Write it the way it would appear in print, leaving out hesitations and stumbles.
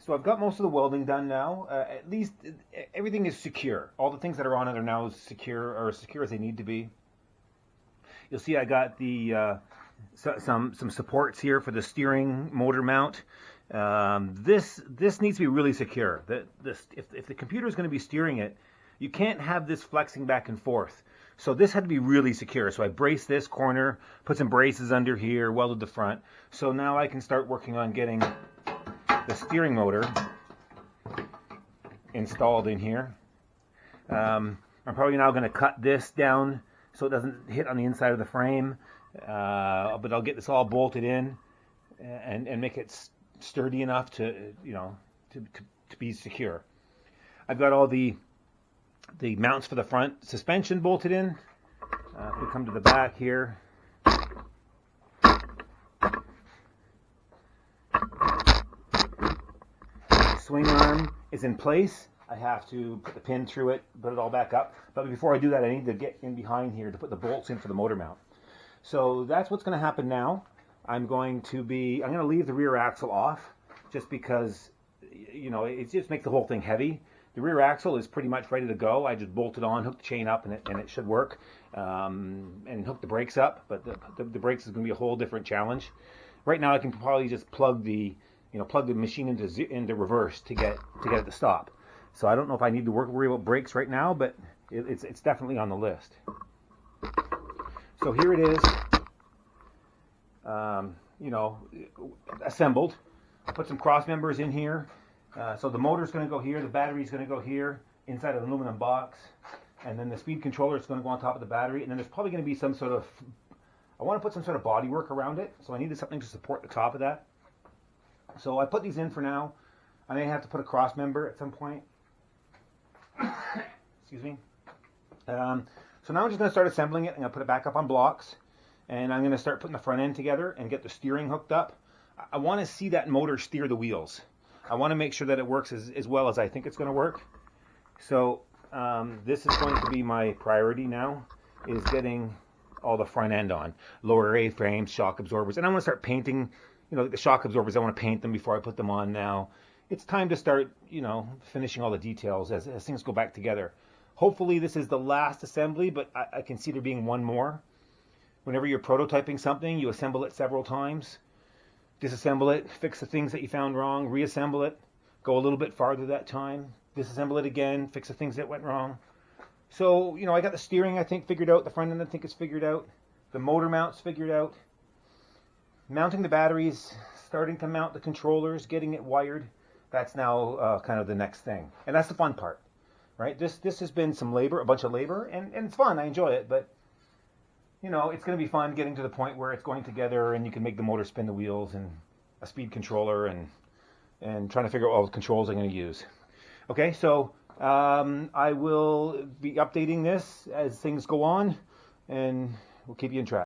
So I've got most of the welding done now. At least everything is secure. All the things that are on it are now secure, or as secure as they need to be. You'll see I got the some supports here for the steering motor mount. This needs to be really secure. If the computer is going to be steering it, you can't have this flexing back and forth. So this had to be really secure. So I braced this corner, put some braces under here, welded the front. So now I can start working on getting the steering motor installed in here. I'm probably now going to cut this down so it doesn't hit on the inside of the frame. But I'll get this all bolted in and make it sturdy enough to be secure. I've got all the mounts for the front suspension bolted in. If we come to the back here, the swing arm is in place. I have to put the pin through it, put it all back up. But before I do that, I need to get in behind here to put the bolts in for the motor mount. So that's what's going to happen now. I'm going to leave the rear axle off just because, it just makes the whole thing heavy. The rear axle is pretty much ready to go. I just bolt it on, hook the chain up, and it should work. And hook the brakes up, but the brakes is going to be a whole different challenge. Right now I can probably just plug the machine into reverse to get it to stop. So I don't know if I need to worry about brakes right now, but it's definitely on the list. So here it is, assembled. I put some cross members in here. So the motor's going to go here, the battery's going to go here, inside of an aluminum box, and then the speed controller is going to go on top of the battery, and then there's probably going to be I want to put some sort of body work around it, so I needed something to support the top of that. So I put these in for now. I may have to put a cross member at some point. Excuse me. So now I'm just going to start assembling it. I'm going to put it back up on blocks, and I'm going to start putting the front end together and get the steering hooked up. I want to see that motor steer the wheels. I want to make sure that it works as well as I think it's going to work. So this is going to be my priority now, is getting all the front end on. Lower A-frames, shock absorbers, and I want to start painting, the shock absorbers. I want to paint them before I put them on now. It's time to start, finishing all the details as things go back together. Hopefully this is the last assembly, but I can see there being one more. Whenever you're prototyping something, you assemble it several times. Disassemble it, fix the things that you found wrong, reassemble it, go a little bit farther that time, disassemble it again, fix the things that went wrong. So, I got the steering, I think, figured out. The front end, I think, is figured out. The motor mount's figured out. Mounting the batteries, starting to mount the controllers, getting it wired. That's now kind of the next thing. And that's the fun part, right? This has been some labor, a bunch of labor, and it's fun. I enjoy it, but it's going to be fun getting to the point where it's going together and you can make the motor spin the wheels and a speed controller and trying to figure out all the controls I'm going to use. Okay, so I will be updating this as things go on, and we'll keep you in track.